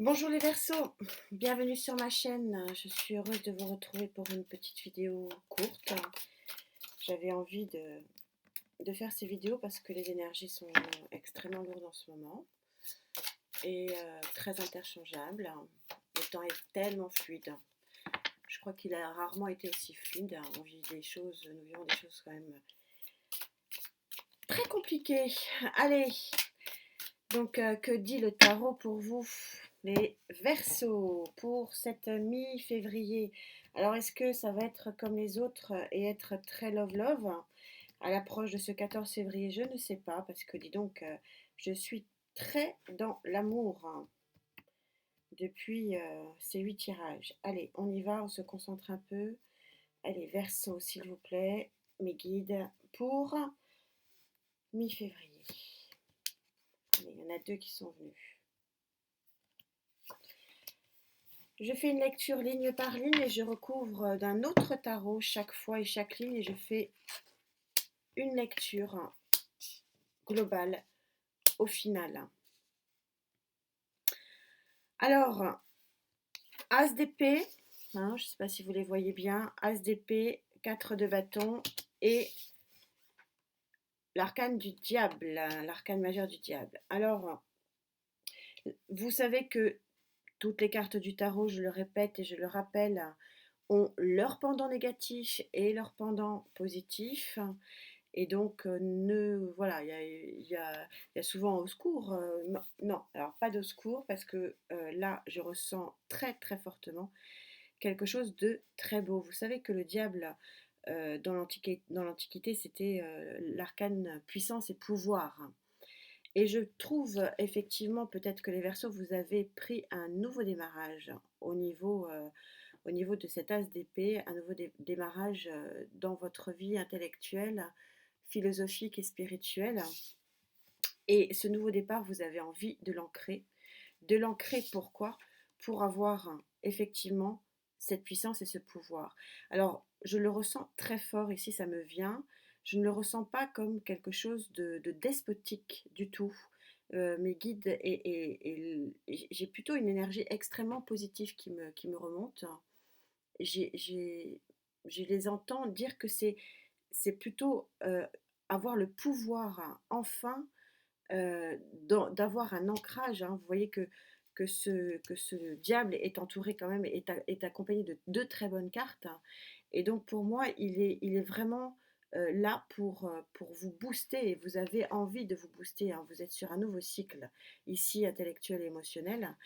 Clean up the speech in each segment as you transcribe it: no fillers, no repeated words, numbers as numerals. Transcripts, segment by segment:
Bonjour les Verseaux, bienvenue sur ma chaîne. Je suis heureuse de vous retrouver pour une petite vidéo courte. J'avais envie de faire ces vidéos parce que les énergies sont extrêmement lourdes en ce moment et très interchangeables. Le temps est tellement fluide. Je crois qu'il a rarement été aussi fluide. On vit des choses, nous vivons des choses quand même très compliquées. Allez, donc que dit le tarot pour vous, les Verseaux, pour cette mi-février? Alors est-ce que ça va être comme les autres et être très love à l'approche de ce 14 février? Je ne sais pas, parce que dis donc, je suis très dans l'amour depuis ces 8 tirages. Allez, on y va, on se concentre un peu. Allez, Verseaux, s'il vous plaît, mes guides pour mi-février. Allez, il y en a deux qui sont venus. Je fais une lecture ligne par ligne et je recouvre d'un autre tarot chaque fois et chaque ligne et je fais une lecture globale au final. Alors, As d'épée, je ne sais pas si vous les voyez bien, As d'épée, 4 de bâton et l'arcane du diable, l'arcane majeur du diable. Alors, vous savez que toutes les cartes du tarot, je le répète et je le rappelle, ont leur pendant négatif et leur pendant positif. Et donc, voilà, il y a souvent au secours. Non, non, alors pas de secours parce que là, je ressens très très fortement quelque chose de très beau. Vous savez que le diable, dans l'Antiquité, c'était l'arcane puissance et pouvoir. Et je trouve effectivement, peut-être que les Verseaux, vous avez pris un nouveau démarrage au niveau de cet as d'épée, un nouveau démarrage dans votre vie intellectuelle, philosophique et spirituelle. Et ce nouveau départ, vous avez envie de l'ancrer. De l'ancrer pourquoi? Pour avoir effectivement cette puissance et ce pouvoir. Alors, je le ressens très fort ici, ça me vient. Je ne le ressens pas comme quelque chose de despotique du tout. Mes guides et j'ai plutôt une énergie extrêmement positive qui me remonte. J'ai, j'ai- je les entends dire que c'est plutôt avoir le pouvoir enfin d'avoir un ancrage. Vous voyez que ce diable est entouré quand même, est accompagné de deux très bonnes cartes. Et donc pour moi, il est vraiment là pour vous booster et vous avez envie de vous booster. Vous êtes sur un nouveau cycle ici, intellectuel et émotionnel.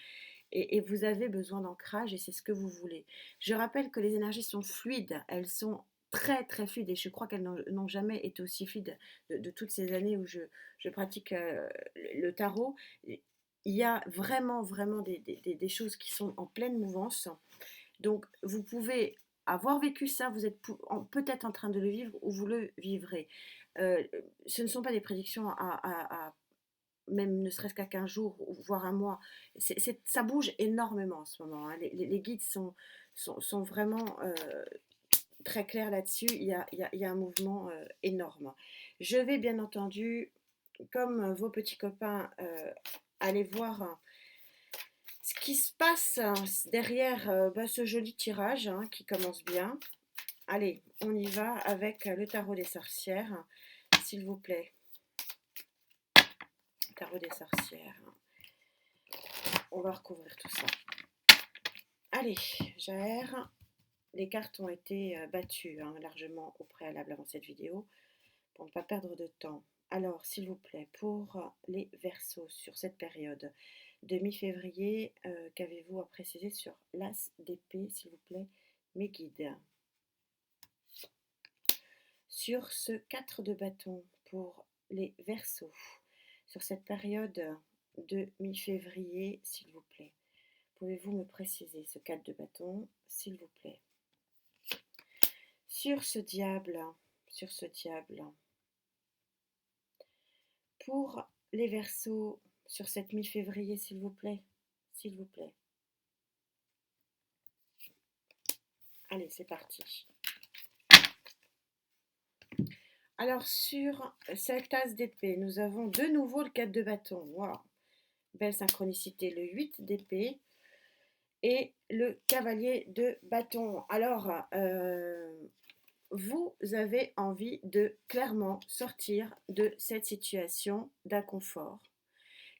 Et vous avez besoin d'ancrage et c'est ce que vous voulez. Je rappelle que les énergies sont fluides, elles sont très très fluides et je crois qu'elles n'ont jamais été aussi fluides de toutes ces années où je pratique le tarot. Il y a vraiment vraiment des choses qui sont en pleine mouvance. Donc vous pouvez avoir vécu ça, vous êtes peut-être en train de le vivre ou vous le vivrez. Euh, Ce ne sont pas des prédictions à même ne serait-ce qu'à 15 jours, voire un mois. Ça bouge énormément en ce moment. Les guides sont vraiment très clairs là-dessus. Il y a un mouvement énorme. Je vais bien entendu, comme vos petits copains, aller voir ce qui se passe derrière ce joli tirage qui commence bien. Allez, on y va avec le tarot des sorcières, s'il vous plaît. Tarot des sorcières. On va recouvrir tout ça. Allez, j'aère. Les cartes ont été battues largement au préalable avant cette vidéo pour ne pas perdre de temps. Alors, s'il vous plaît, pour les Verseaux sur cette période de mi-février, qu'avez-vous à préciser sur l'As d'épée, s'il vous plaît, mes guides? Sur ce 4 de bâton pour les Verseaux, sur cette période de mi-février, s'il vous plaît, pouvez-vous me préciser ce 4 de bâton, s'il vous plaît? Sur ce diable, sur ce diable, pour les Verseaux, sur cette mi-février, s'il vous plaît, s'il vous plaît. Allez, c'est parti. Alors, sur cette as d'épée, nous avons de nouveau le 4 de bâton. Wow. belle synchronicité, le 8 d'épée et le cavalier de bâton. Alors, vous avez envie de clairement sortir de cette situation d'inconfort.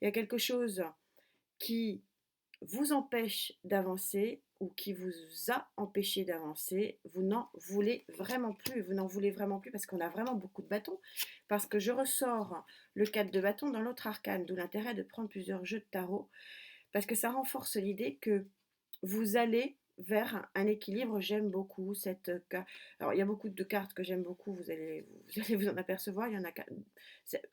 Il y a quelque chose qui vous empêche d'avancer ou qui vous a empêché d'avancer, vous n'en voulez vraiment plus. Vous n'en voulez vraiment plus parce qu'on a vraiment beaucoup de bâtons. Parce que je ressors le 4 de bâton dans l'autre arcane, d'où l'intérêt de prendre plusieurs jeux de tarot. Parce que ça renforce l'idée que vous allez vers un équilibre. J'aime beaucoup cette carte. Alors, il y a beaucoup de cartes que j'aime beaucoup, vous allez vous en apercevoir. Il y en a,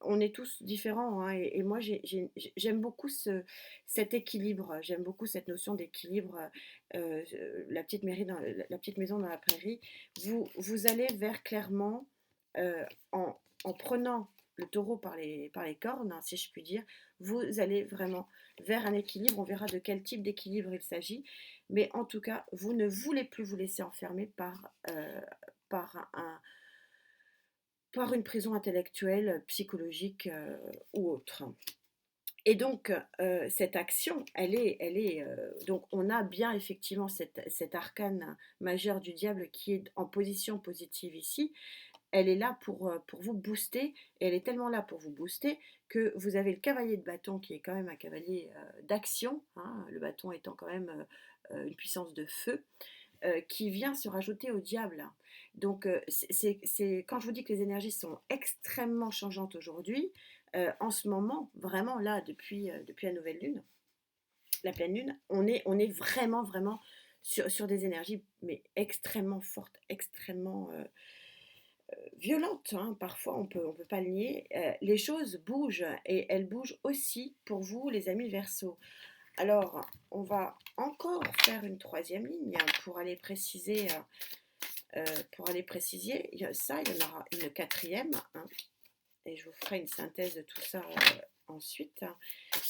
on est tous différents, hein, et moi, j'aime beaucoup cet équilibre. J'aime beaucoup cette notion d'équilibre. La petite la petite maison dans la prairie. Vous allez vers clairement, en prenant le taureau par les cornes, hein, si je puis dire, vous allez vraiment vers un équilibre. On verra de quel type d'équilibre il s'agit. Mais en tout cas, vous ne voulez plus vous laisser enfermer par, par une prison intellectuelle, psychologique ou autre. Et donc, cette action, donc on a bien effectivement cet arcane majeur du diable qui est en position positive ici. Elle est là pour vous booster, et elle est tellement là pour vous booster que vous avez le cavalier de bâton qui est quand même un cavalier d'action, hein, le bâton étant quand même une puissance de feu, qui vient se rajouter au diable. Donc, quand je vous dis que les énergies sont extrêmement changeantes aujourd'hui, en ce moment, vraiment là, depuis la nouvelle lune, la pleine lune, on est vraiment, vraiment sur des énergies, mais extrêmement fortes, extrêmement violentes, hein. Parfois on peut pas le nier. Les choses bougent, et elles bougent aussi pour vous, les amis Verseau. Alors, on va encore faire une troisième ligne pour aller préciser, ça. Il y en aura une quatrième, hein, et je vous ferai une synthèse de tout ça ensuite.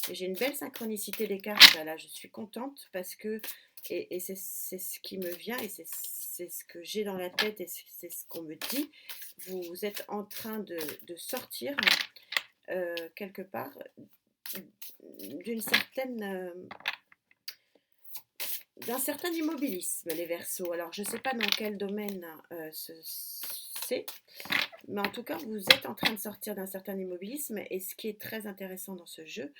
Et j'ai une belle synchronicité des cartes. Là, je suis contente parce que, et c'est ce qui me vient, et c'est ce que j'ai dans la tête, et c'est ce qu'on me dit. Vous êtes en train de sortir quelque part d'une certaine d'un certain immobilisme, les Verseaux. Alors, je ne sais pas dans quel domaine c'est, mais en tout cas, vous êtes en train de sortir d'un certain immobilisme. Et ce qui est très intéressant dans ce jeu,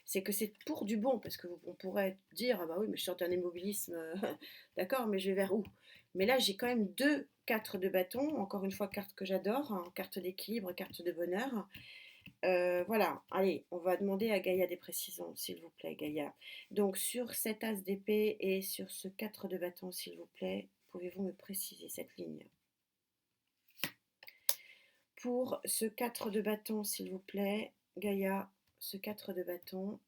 c'est que c'est pour du bon, parce qu'on pourrait dire, ah bah oui, mais je sors d'un immobilisme, d'accord, mais je vais vers où? Mais là, j'ai quand même deux 4 de bâton, encore une fois, carte que j'adore, hein, carte d'équilibre, carte de bonheur. Voilà, allez, on va demander à Gaïa des précisions, s'il vous plaît, Gaïa. Donc, sur cet as d'épée et sur ce 4 de bâton, s'il vous plaît, pouvez-vous me préciser cette ligne? Pour ce 4 de bâton, s'il vous plaît, Gaïa, ce 4 de bâton.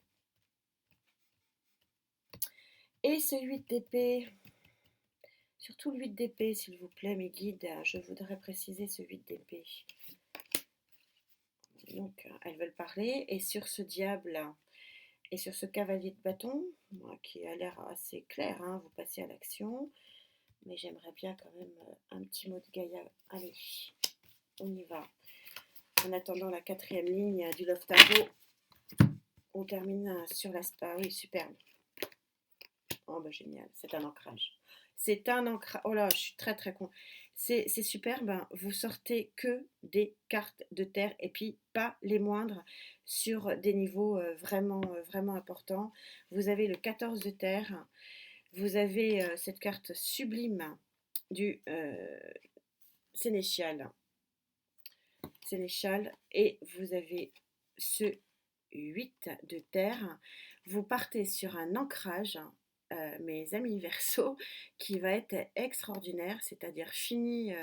Et ce 8 d'épée, surtout le 8 d'épée, s'il vous plaît, mes guides, je voudrais préciser ce 8 d'épée. Donc, elles veulent parler. Et sur ce diable et sur ce cavalier de bâton, qui a l'air assez clair, hein, vous passez à l'action. Mais j'aimerais bien quand même un petit mot de Gaïa. Allez, on y va. En attendant la quatrième ligne du Love Tarot, on termine sur la... Ah oui, superbe. Oh bah génial, c'est un ancrage. C'est un ancrage. Oh là, je suis très très con. C'est superbe. Vous sortez que des cartes de terre, et puis pas les moindres, sur des niveaux vraiment, vraiment importants. Vous avez le 14 de terre. Vous avez cette carte sublime du Sénéchal. Sénéchal. Et vous avez ce 8 de terre. Vous partez sur un ancrage, mes amis Verseau, qui va être extraordinaire, c'est-à-dire fini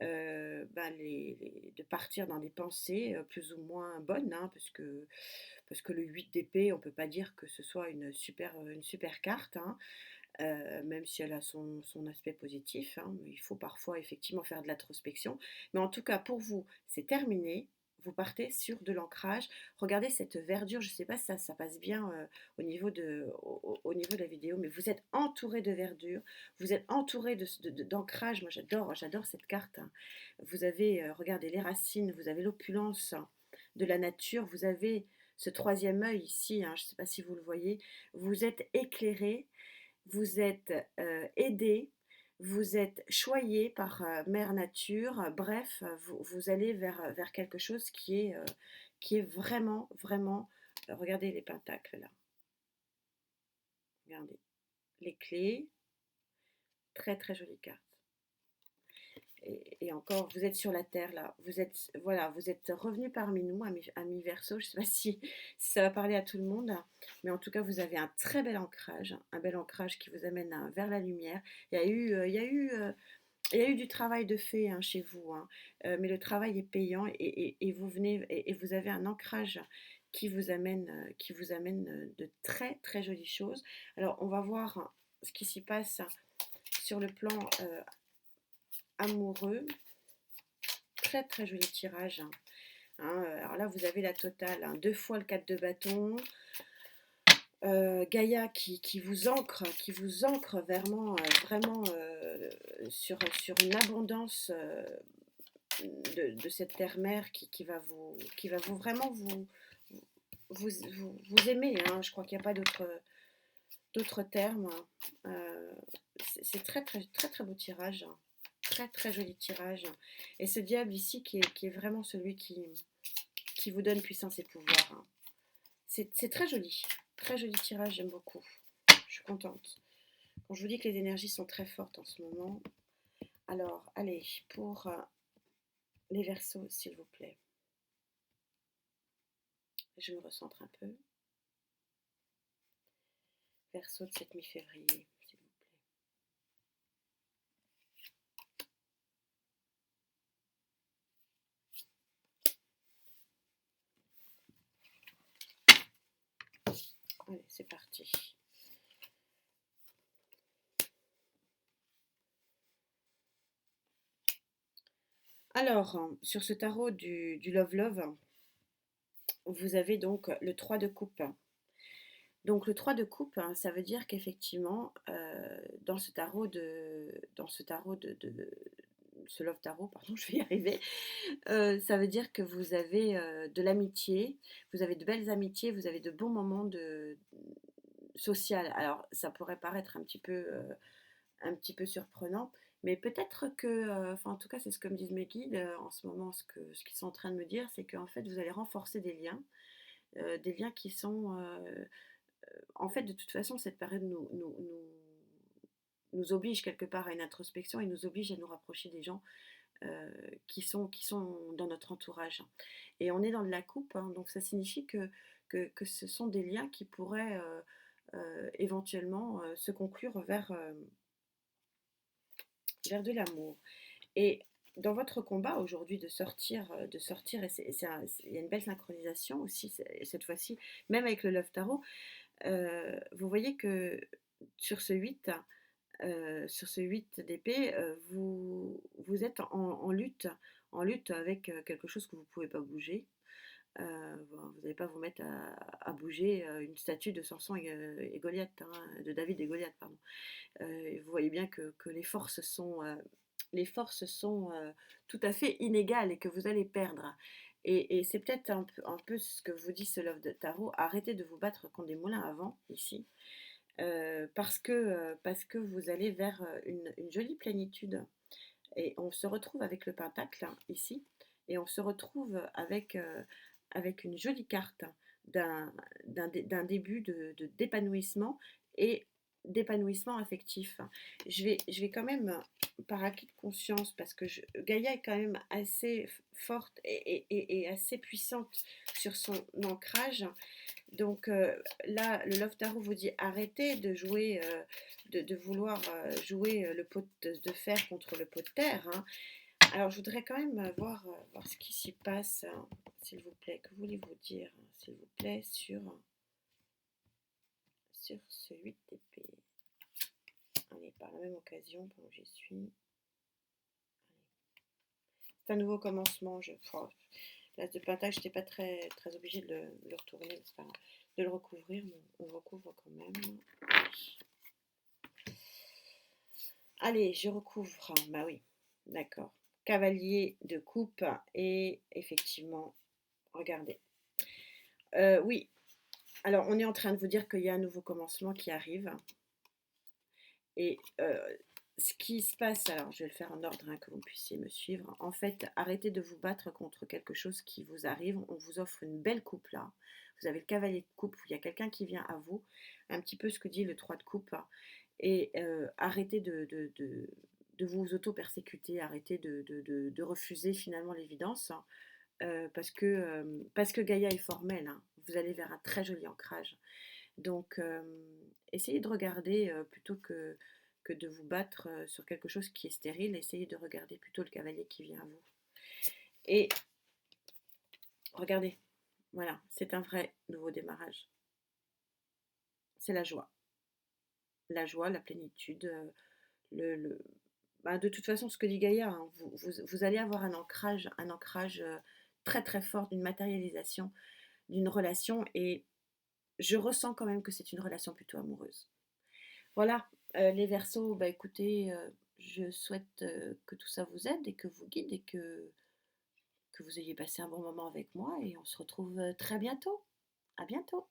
de partir dans des pensées plus ou moins bonnes, hein, parce que le 8 d'épée, on ne peut pas dire que ce soit une super carte, hein, même si elle a son aspect positif, hein. Il faut parfois effectivement faire de l'introspection. Mais en tout cas, pour vous, c'est terminé. Vous partez sur de l'ancrage. Regardez cette verdure, je ne sais pas si ça passe bien au niveau de la vidéo, mais vous êtes entouré de verdure, vous êtes entouré d'ancrage. Moi, j'adore cette carte, hein. Vous avez, regardez, les racines, vous avez l'opulence de la nature, vous avez ce troisième œil ici, hein, je ne sais pas si vous le voyez, vous êtes éclairé, vous êtes aidé, vous êtes choyé par Mère Nature, bref, vous allez vers quelque chose qui est vraiment, vraiment, regardez les pentacles là, regardez, les clés, très très jolie carte. Et encore, vous êtes sur la terre là, vous êtes, voilà, vous êtes revenu parmi nous, amis Verseau. Je ne sais pas si ça va parler à tout le monde, mais en tout cas, vous avez un très bel ancrage, un bel ancrage qui vous amène vers la lumière. Il y a eu du travail de fait, hein, chez vous, hein, mais le travail est payant et vous venez et vous avez un ancrage qui vous amène de très très jolies choses. Alors, on va voir ce qui s'y passe sur le plan amoureux. Très très joli tirage, hein. Alors là, vous avez la totale, hein. Deux fois le 4 de bâton. Gaïa qui vous ancre vraiment, vraiment sur une abondance de cette terre-mère qui va vraiment vous aimer, hein. Je crois qu'il n'y a pas d'autres termes. C'est très, très, très, très beau tirage, hein. Très, très joli tirage. Et ce diable ici qui est vraiment celui qui vous donne puissance et pouvoir, hein. C'est très joli tirage, j'aime beaucoup. Je suis contente. Quand je vous dis que les énergies sont très fortes en ce moment. Alors, allez, pour les Verseaux, s'il vous plaît. Je me recentre un peu. Verseau de cette mi-février, s'il vous plaît. Allez, c'est parti. Alors, sur ce tarot du Love Love, vous avez donc le 3 de coupe. Donc le 3 de coupe, hein, ça veut dire qu'effectivement, dans ce tarot de ce Love Tarot, pardon, je vais y arriver, ça veut dire que vous avez de l'amitié, vous avez de belles amitiés, vous avez de bons moments de social. Alors ça pourrait paraître un petit peu surprenant, mais peut-être que, enfin en tout cas c'est ce que me disent mes guides en ce moment, ce qu'ils sont en train de me dire, c'est qu'en fait vous allez renforcer des liens qui sont, en fait de toute façon cette période nous oblige quelque part à une introspection et nous oblige à nous rapprocher des gens qui sont dans notre entourage. Et on est dans de la coupe, hein, donc ça signifie que ce sont des liens qui pourraient éventuellement se conclure vers de l'amour. Et dans votre combat aujourd'hui de sortir et il y a une belle synchronisation aussi cette fois-ci, même avec le Love Tarot, vous voyez que sur ce 8, d'épée, vous êtes en lutte avec quelque chose que vous ne pouvez pas bouger. Vous n'allez pas vous mettre à bouger une statue de Samson et Goliath, hein, de David et Goliath, pardon. Vous voyez bien que les forces sont tout à fait inégales et que vous allez perdre. Et c'est peut-être un peu ce que vous dit ce Love de Tarot. Arrêtez de vous battre contre des moulins à vent ici. Parce que vous allez vers une jolie plénitude. Et on se retrouve avec le pentacle, hein, ici. Et on se retrouve avec une jolie carte d'un début d'épanouissement et d'épanouissement affectif. Je vais quand même, par acquis de conscience, parce que Gaïa est quand même assez forte et assez puissante sur son ancrage. Donc là, le Love Tarot vous dit arrêtez de jouer, de vouloir jouer le pot de fer contre le pot de terre, hein. Alors je voudrais quand même voir ce qui s'y passe, hein, s'il vous plaît. Que voulez-vous dire, hein, s'il vous plaît, sur ce 8 d'épée. Allez, par la même occasion, pendant que j'y suis. C'est un nouveau commencement. L'as de pentacle, je n'étais pas très, très obligée de le retourner, c'est pas grave. De le recouvrir, mais on recouvre quand même. Allez, je recouvre. Bah oui, d'accord. Cavalier de coupe et effectivement, regardez. Oui, alors on est en train de vous dire qu'il y a un nouveau commencement qui arrive et ce qui se passe, alors je vais le faire en ordre, hein, que vous puissiez me suivre. En fait, arrêtez de vous battre contre quelque chose qui vous arrive. On vous offre une belle coupe là. Vous avez le cavalier de coupe, il y a quelqu'un qui vient à vous, un petit peu ce que dit le 3 de coupe, hein, et arrêtez de vous auto-persécuter, arrêtez de refuser finalement l'évidence, hein, parce que Gaïa est formelle, hein. Vous allez vers un très joli ancrage. Donc, essayez de regarder plutôt que de vous battre sur quelque chose qui est stérile, essayez de regarder plutôt le cavalier qui vient à vous. Et regardez, voilà, c'est un vrai nouveau démarrage. C'est la joie, la plénitude, le bah, de toute façon, ce que dit Gaïa, hein, vous allez avoir un ancrage très très fort d'une matérialisation d'une relation, et je ressens quand même que c'est une relation plutôt amoureuse. Voilà, les Verseaux, bah écoutez, je souhaite que tout ça vous aide et que vous guide et que vous ayez passé un bon moment avec moi, et on se retrouve très bientôt. À bientôt.